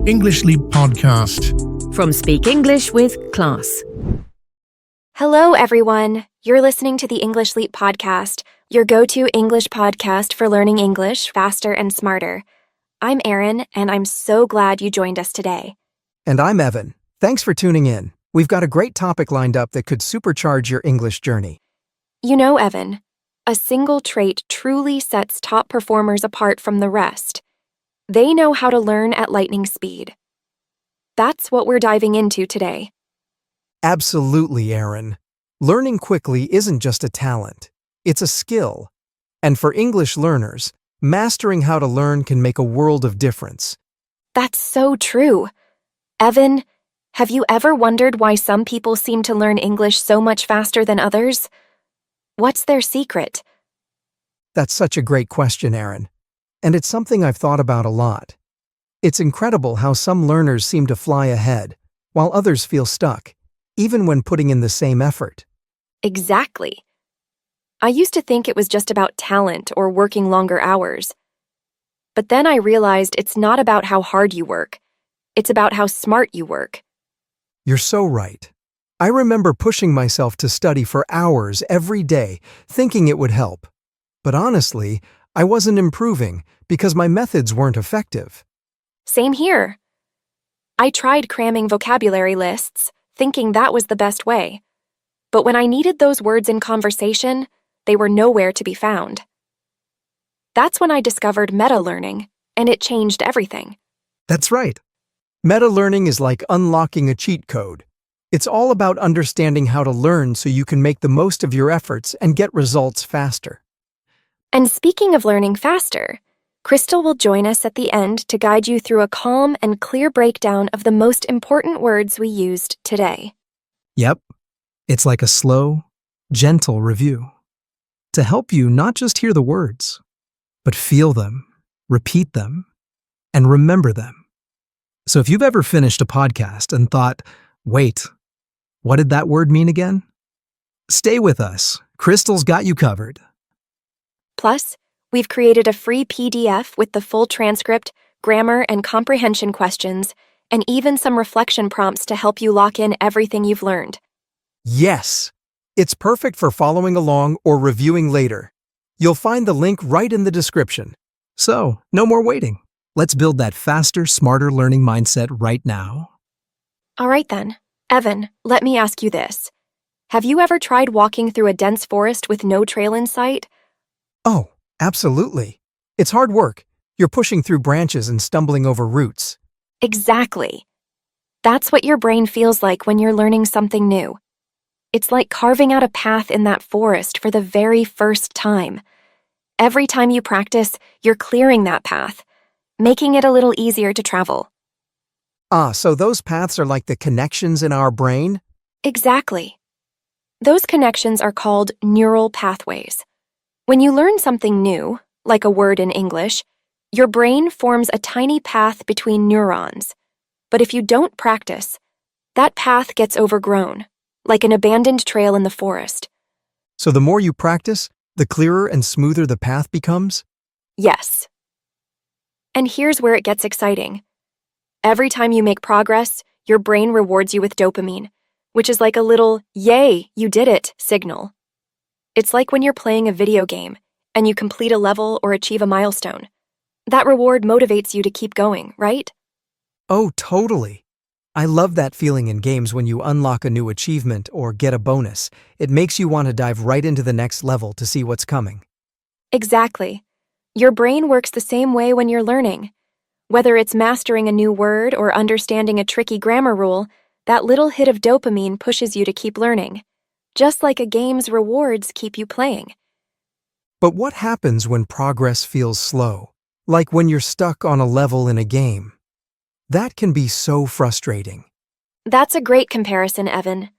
English Leap Podcast. From Speak English with Class. Hello, everyone. You're listening to the English Leap Podcast, your go-to English podcast for learning English faster and smarter. I'm Erin, and I'm so glad you joined us today. And I'm Evan. Thanks for tuning in. We've got a great topic lined up that could supercharge your English journey. You know, Evan, a single trait truly sets top performers apart from the rest. They know how to learn at lightning speed. That's what we're diving into today. Absolutely, Erin. Learning quickly isn't just a talent. It's a skill. And for English learners, mastering how to learn can make a world of difference. That's so true. Evan, have you ever wondered why some people seem to learn English so much faster than others? What's their secret? That's such a great question, Erin. And it's something I've thought about a lot. It's incredible how some learners seem to fly ahead, while others feel stuck, even when putting in the same effort. Exactly. I used to think it was just about talent or working longer hours. But then I realized it's not about how hard you work. It's about how smart you work. You're so right. I remember pushing myself to study for hours every day, thinking it would help. But honestly, I wasn't improving because my methods weren't effective. Same here. I tried cramming vocabulary lists, thinking that was the best way. But when I needed those words in conversation, they were nowhere to be found. That's when I discovered meta-learning, and it changed everything. That's right. Meta-learning is like unlocking a cheat code. It's all about understanding how to learn so you can make the most of your efforts and get results faster. And speaking of learning faster, Krystal will join us at the end to guide you through a calm and clear breakdown of the most important words we used today. Yep. It's like a slow, gentle review to help you not just hear the words, but feel them, repeat them, and remember them. So if you've ever finished a podcast and thought, wait, what did that word mean again? Stay with us. Krystal's got you covered. Plus, we've created a free PDF with the full transcript, grammar and comprehension questions, and even some reflection prompts to help you lock in everything you've learned. Yes! It's perfect for following along or reviewing later. You'll find the link right in the description. So, no more waiting. Let's build that faster, smarter learning mindset right now. All right then. Evan, let me ask you this. Have you ever tried walking through a dense forest with no trail in sight? Oh, absolutely. It's hard work. You're pushing through branches and stumbling over roots. Exactly. That's what your brain feels like when you're learning something new. It's like carving out a path in that forest for the very first time. Every time you practice, you're clearing that path, making it a little easier to travel. So those paths are like the connections in our brain? Exactly. Those connections are called neural pathways. When you learn something new, like a word in English, your brain forms a tiny path between neurons. But if you don't practice, that path gets overgrown, like an abandoned trail in the forest. So the more you practice, the clearer and smoother the path becomes? Yes. And here's where it gets exciting. Every time you make progress, your brain rewards you with dopamine, which is like a little, yay, you did it signal. It's like when you're playing a video game and you complete a level or achieve a milestone. That reward motivates you to keep going, right? Oh, totally. I love that feeling in games when you unlock a new achievement or get a bonus. It makes you want to dive right into the next level to see what's coming. Exactly. Your brain works the same way when you're learning. Whether it's mastering a new word or understanding a tricky grammar rule, that little hit of dopamine pushes you to keep learning. Just like a game's rewards keep you playing. But what happens when progress feels slow? Like when you're stuck on a level in a game? That can be so frustrating. That's a great comparison, Evan.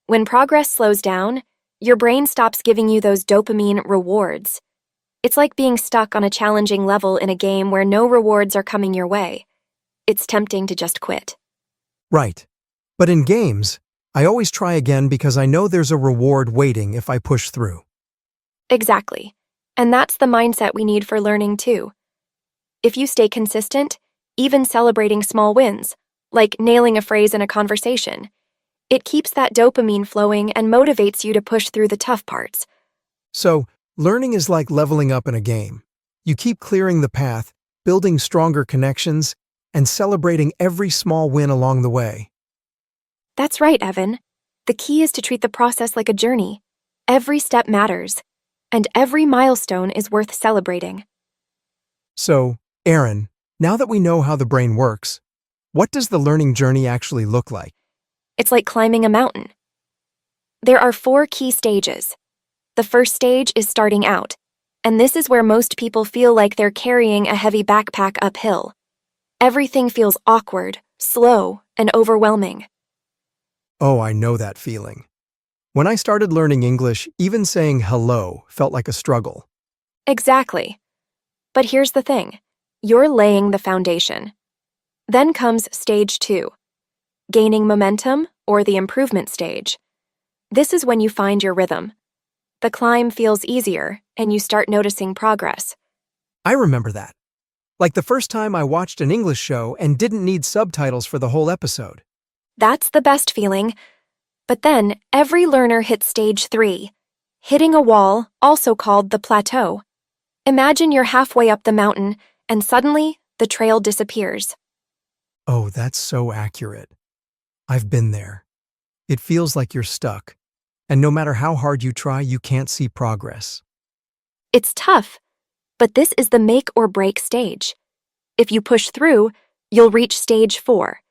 When progress slows down, your brain stops giving you those dopamine rewards. It's like being stuck on a challenging level in a game where no rewards are coming your way. It's tempting to just quit. Right. But in games, I always try again because I know there's a reward waiting if I push through. Exactly. And that's the mindset we need for learning too. If you stay consistent, even celebrating small wins, like nailing a phrase in a conversation. It keeps that dopamine flowing and motivates you to push through the tough parts. So, learning is like leveling up in a game. You keep clearing the path, building stronger connections, and celebrating every small win along the way. That's right, Evan. The key is to treat the process like a journey. Every step matters, and every milestone is worth celebrating. So, Aaron, now that we know how the brain works, what does the learning journey actually look like? It's like climbing a mountain. There are 4 key stages. The first stage is starting out, and this is where most people feel like they're carrying a heavy backpack uphill. Everything feels awkward, slow, and overwhelming. Oh, I know that feeling. When I started learning English, even saying hello felt like a struggle. Exactly. But here's the thing. You're laying the foundation. Then comes stage 2, gaining momentum or the improvement stage. This is when you find your rhythm. The climb feels easier, and you start noticing progress. I remember that. Like the first time I watched an English show and didn't need subtitles for the whole episode. That's the best feeling. But then, every learner hits stage 3, hitting a wall, also called the plateau. Imagine you're halfway up the mountain, and suddenly, the trail disappears. Oh, that's so accurate. I've been there. It feels like you're stuck, and no matter how hard you try, you can't see progress. It's tough, but this is the make or break stage. If you push through, you'll reach stage 4,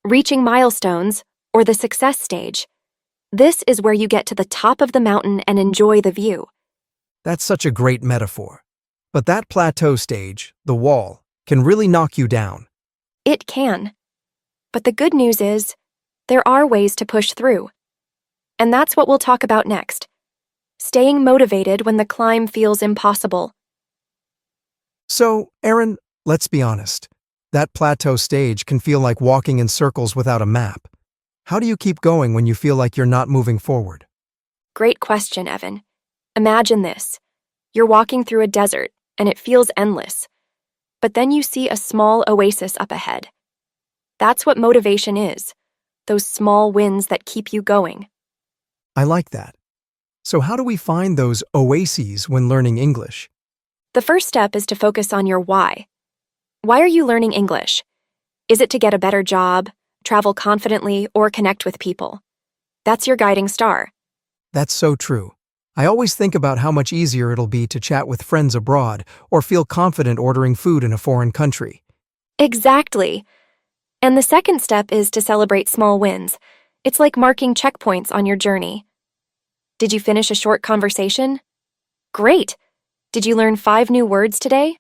reaching milestones, or the success stage. This is where you get to the top of the mountain and enjoy the view. That's such a great metaphor. But that plateau stage, the wall, can really knock you down. It can. But the good news is, there are ways to push through. And that's what we'll talk about next. Staying motivated when the climb feels impossible. So, Aaron, let's be honest. That plateau stage can feel like walking in circles without a map. How do you keep going when you feel like you're not moving forward? Great question, Evan. Imagine this. You're walking through a desert, and it feels endless. But then you see a small oasis up ahead. That's what motivation is, those small wins that keep you going. I like that. So how do we find those oases when learning English? The first step is to focus on your why. Why are you learning English? Is it to get a better job, travel confidently, or connect with people? That's your guiding star. That's so true. I always think about how much easier it'll be to chat with friends abroad or feel confident ordering food in a foreign country. Exactly. And the second step is to celebrate small wins. It's like marking checkpoints on your journey. Did you finish a short conversation? Great. Did you learn 5 new words today?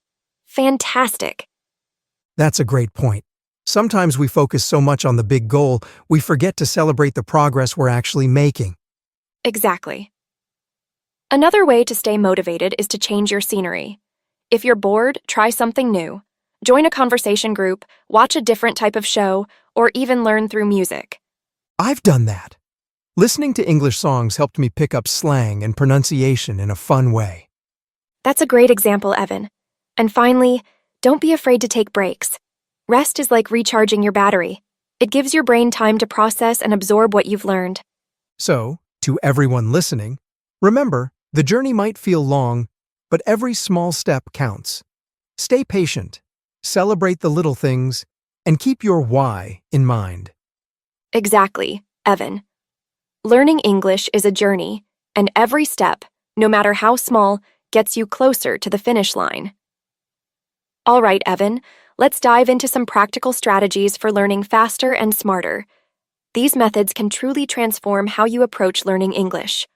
Fantastic. That's a great point. Sometimes we focus so much on the big goal, we forget to celebrate the progress we're actually making. Exactly. Another way to stay motivated is to change your scenery. If you're bored, try something new. Join a conversation group, watch a different type of show, or even learn through music. I've done that. Listening to English songs helped me pick up slang and pronunciation in a fun way. That's a great example, Evan. And finally, don't be afraid to take breaks. Rest is like recharging your battery. It gives your brain time to process and absorb what you've learned. So, to everyone listening, remember, the journey might feel long, but every small step counts. Stay patient, celebrate the little things, and keep your why in mind. Exactly, Evan. Learning English is a journey, and every step, no matter how small, gets you closer to the finish line. All right, Evan, let's dive into some practical strategies for learning faster and smarter. These methods can truly transform how you approach learning English.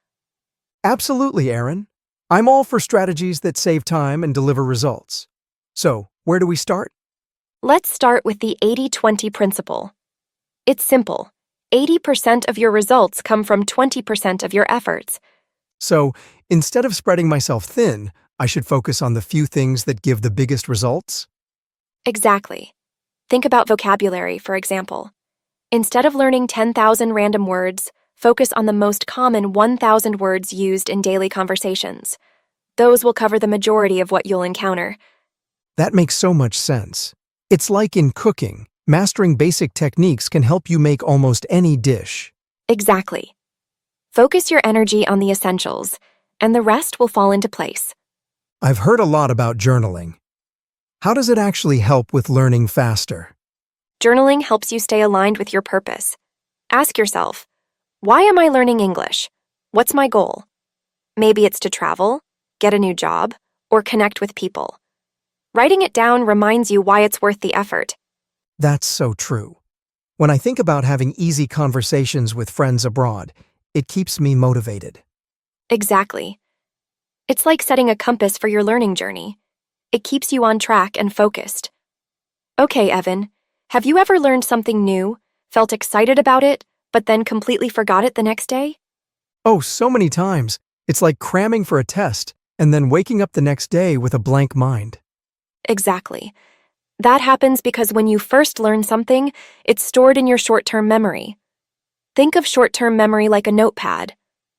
Absolutely, Aaron. I'm all for strategies that save time and deliver results. So, where do we start? Let's start with the 80-20 principle. It's simple. 80% of your results come from 20% of your efforts. So, instead of spreading myself thin, I should focus on the few things that give the biggest results? Exactly. Think about vocabulary, for example. Instead of learning 10,000 random words, focus on the most common 1,000 words used in daily conversations. Those will cover the majority of what you'll encounter. That makes so much sense. It's like in cooking. Mastering basic techniques can help you make almost any dish. Exactly. Focus your energy on the essentials, and the rest will fall into place. I've heard a lot about journaling. How does it actually help with learning faster? Journaling helps you stay aligned with your purpose. Ask yourself, why am I learning English? What's my goal? Maybe it's to travel, get a new job, or connect with people. Writing it down reminds you why it's worth the effort. That's so true. When I think about having easy conversations with friends abroad, it keeps me motivated. Exactly. It's like setting a compass for your learning journey. It keeps you on track and focused. Okay, Evan, have you ever learned something new, felt excited about it, but then completely forgot it the next day? Oh, so many times. It's like cramming for a test and then waking up the next day with a blank mind. Exactly. That happens because when you first learn something, it's stored in your short-term memory. Think of short-term memory like a notepad.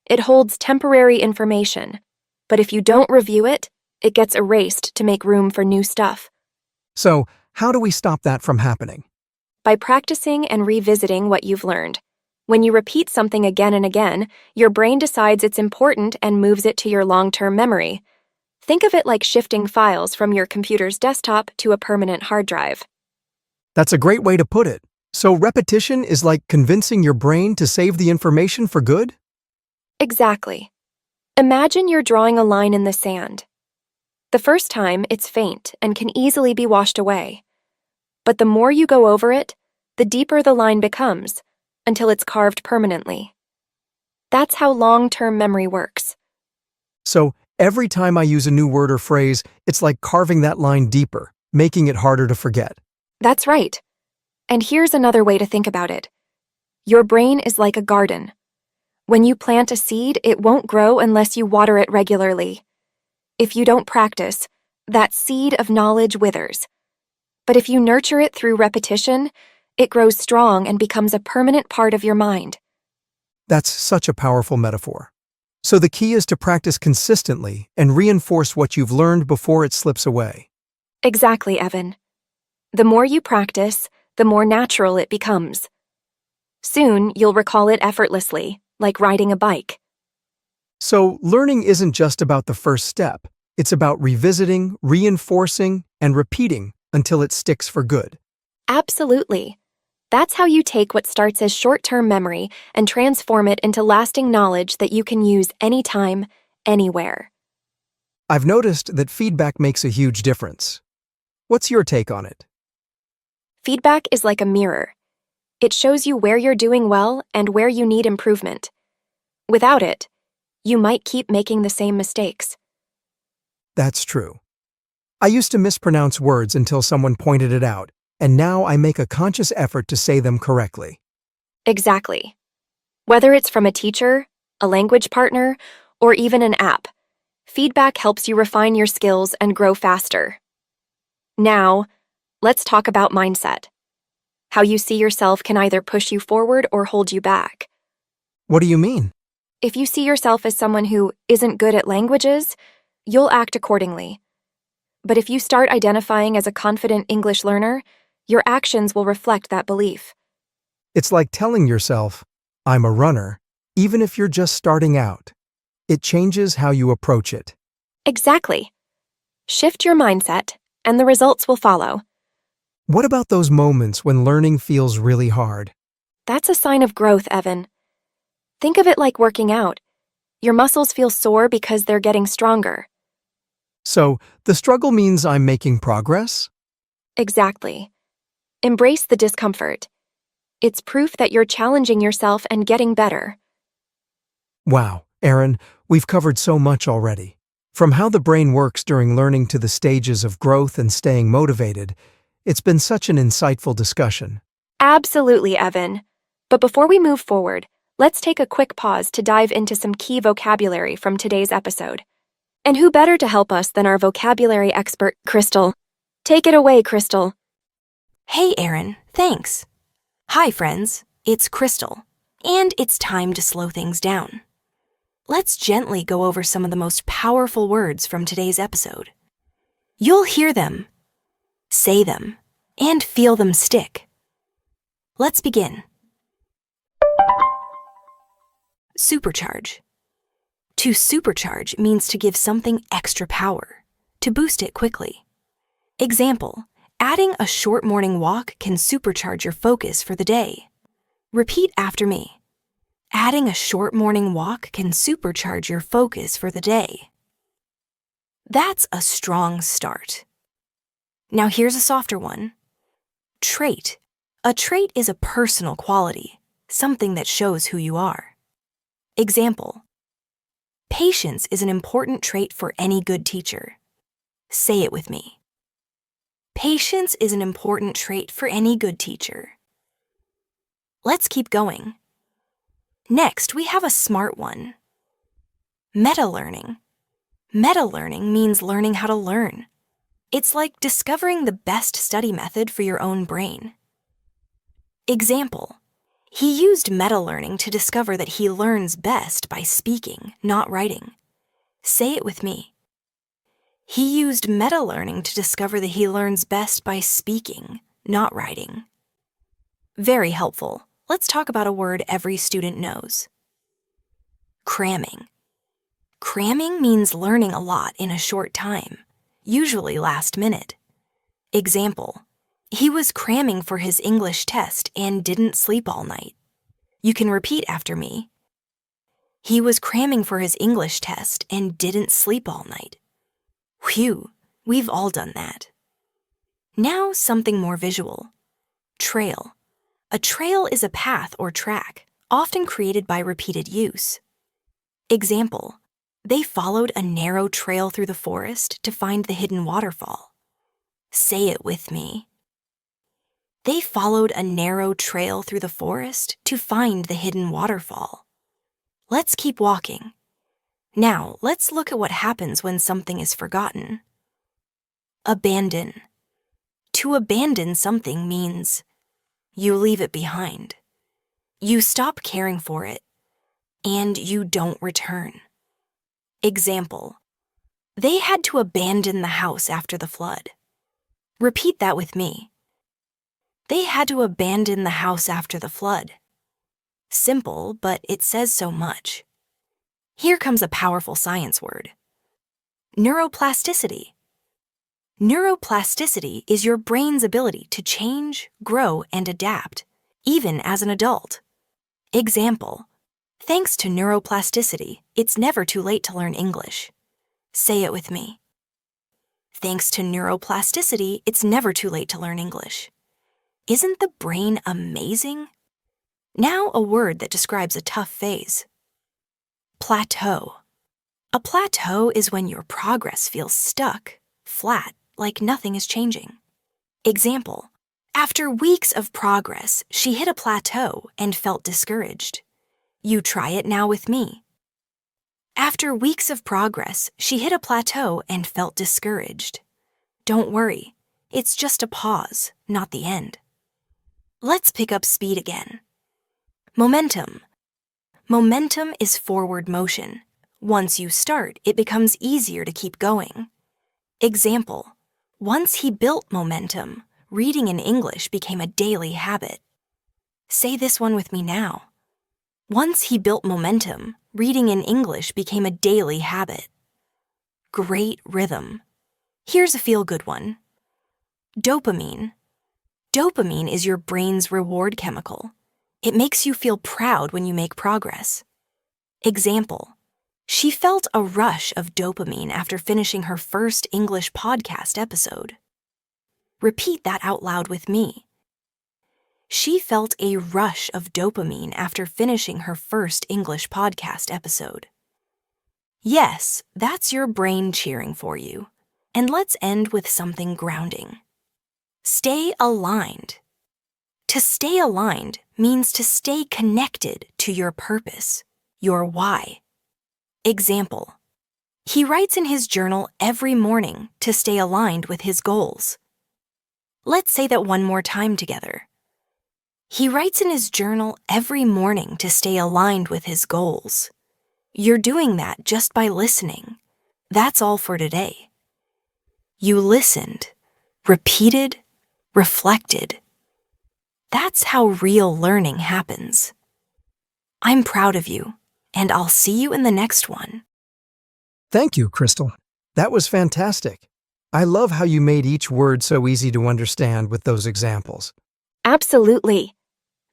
It holds temporary information, but if you don't review it, it gets erased to make room for new stuff. So, how do we stop that from happening? By practicing and revisiting what you've learned. When you repeat something again and again, your brain decides it's important and moves it to your long-term memory. Think of it like shifting files from your computer's desktop to a permanent hard drive. That's a great way to put it. So, repetition is like convincing your brain to save the information for good? Exactly. Imagine you're drawing a line in the sand. The first time, it's faint and can easily be washed away. But the more you go over it, the deeper the line becomes, until it's carved permanently. That's how long-term memory works. So, every time I use a new word or phrase, it's like carving that line deeper, making it harder to forget. That's right. And here's another way to think about it. Your brain is like a garden. When you plant a seed, it won't grow unless you water it regularly. If you don't practice, that seed of knowledge withers. But if you nurture it through repetition, it grows strong and becomes a permanent part of your mind. That's such a powerful metaphor. So the key is to practice consistently and reinforce what you've learned before it slips away. Exactly, Evan. The more you practice, the more natural it becomes. Soon, you'll recall it effortlessly, like riding a bike. So learning isn't just about the first step. It's about revisiting, reinforcing, and repeating until it sticks for good. Absolutely. That's how you take what starts as short-term memory and transform it into lasting knowledge that you can use anytime, anywhere. I've noticed that feedback makes a huge difference. What's your take on it? Feedback is like a mirror. It shows you where you're doing well and where you need improvement. Without it, you might keep making the same mistakes. That's true. I used to mispronounce words until someone pointed it out, and now I make a conscious effort to say them correctly. Exactly. Whether it's from a teacher, a language partner, or even an app, feedback helps you refine your skills and grow faster. Now, let's talk about mindset. How you see yourself can either push you forward or hold you back. What do you mean? If you see yourself as someone who isn't good at languages, you'll act accordingly. But if you start identifying as a confident English learner, your actions will reflect that belief. It's like telling yourself, I'm a runner, even if you're just starting out. It changes how you approach it. Exactly. Shift your mindset, and the results will follow. What about those moments when learning feels really hard? That's a sign of growth, Evan. Think of it like working out. Your muscles feel sore because they're getting stronger. So, the struggle means I'm making progress? Exactly. Embrace the discomfort. It's proof that you're challenging yourself and getting better. Wow, Aaron, we've covered so much already. From how the brain works during learning to the stages of growth and staying motivated, it's been such an insightful discussion. Absolutely, Evan. But before we move forward, let's take a quick pause to dive into some key vocabulary from today's episode. And who better to help us than our vocabulary expert, Krystal? Take it away, Krystal. Hey, Aaron, thanks. Hi, friends, it's Krystal, and it's time to slow things down. Let's gently go over some of the most powerful words from today's episode. You'll hear them, say them, and feel them stick. Let's begin. Supercharge. To supercharge means to give something extra power, to boost it quickly. Example, adding a short morning walk can supercharge your focus for the day. Repeat after me. Adding a short morning walk can supercharge your focus for the day. That's a strong start. Now here's a softer one. Trait. A trait is a personal quality, something that shows who you are. Example, patience is an important trait for any good teacher. Say it with me. Patience is an important trait for any good teacher. Let's keep going. Next, we have a smart one. Meta-learning. Meta-learning means learning how to learn. It's like discovering the best study method for your own brain. Example, he used meta-learning to discover that he learns best by speaking, not writing. Say it with me. He used meta-learning to discover that he learns best by speaking, not writing. Very helpful. Let's talk about a word every student knows. Cramming. Cramming means learning a lot in a short time, usually last minute. Example, he was cramming for his English test and didn't sleep all night. You can repeat after me. He was cramming for his English test and didn't sleep all night. Whew, we've all done that. Now something more visual. Trail. A trail is a path or track, often created by repeated use. Example, they followed a narrow trail through the forest to find the hidden waterfall. Say it with me. They followed a narrow trail through the forest to find the hidden waterfall. Let's keep walking. Now, let's look at what happens when something is forgotten. Abandon. To abandon something means you leave it behind. You stop caring for it, and you don't return. Example, they had to abandon the house after the flood. Repeat that with me. They had to abandon the house after the flood. Simple, but it says so much. Here comes a powerful science word. Neuroplasticity. Neuroplasticity is your brain's ability to change, grow, and adapt, even as an adult. Example, thanks to neuroplasticity, it's never too late to learn English. Say it with me. Thanks to neuroplasticity, it's never too late to learn English. Isn't the brain amazing? Now a word that describes a tough phase. Plateau. A plateau is when your progress feels stuck, flat, like nothing is changing. Example, after weeks of progress, she hit a plateau and felt discouraged. You try it now with me. After weeks of progress, she hit a plateau and felt discouraged. Don't worry, it's just a pause, not the end. Let's pick up speed again. Momentum. Momentum is forward motion. Once you start, it becomes easier to keep going. Example, once he built momentum, reading in English became a daily habit. Say this one with me now. Once he built momentum, reading in English became a daily habit. Great rhythm. Here's a feel-good one. Dopamine. Dopamine is your brain's reward chemical. It makes you feel proud when you make progress. Example, she felt a rush of dopamine after finishing her first English podcast episode. Repeat that out loud with me. She felt a rush of dopamine after finishing her first English podcast episode. Yes, that's your brain cheering for you. And let's end with something grounding. Stay aligned. To stay aligned means to stay connected to your purpose, your why. Example, he writes in his journal every morning to stay aligned with his goals. Let's say that one more time together. He writes in his journal every morning to stay aligned with his goals. You're doing that just by listening. That's all for today. You listened, repeated, reflected. That's how real learning happens. I'm proud of you, and I'll see you in the next one. Thank you, Krystal. That was fantastic. I love how you made each word so easy to understand with those examples. Absolutely.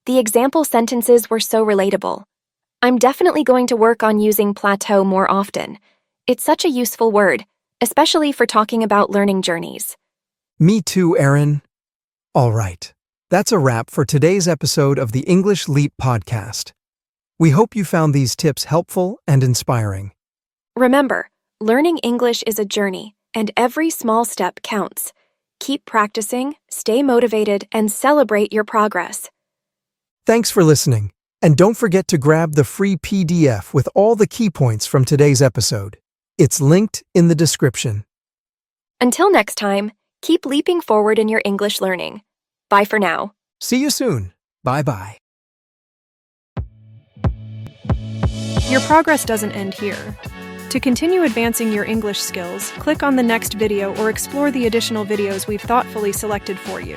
The example sentences were so relatable. I'm definitely going to work on using plateau more often. It's such a useful word, especially for talking about learning journeys. Me too, Erin. All right. That's a wrap for today's episode of the English Leap podcast. We hope you found these tips helpful and inspiring. Remember, learning English is a journey, and every small step counts. Keep practicing, stay motivated, and celebrate your progress. Thanks for listening, and don't forget to grab the free PDF with all the key points from today's episode. It's linked in the description. Until next time, keep leaping forward in your English learning. Bye for now. See you soon. Bye-bye. Your progress doesn't end here. To continue advancing your English skills, click on the next video or explore the additional videos we've thoughtfully selected for you.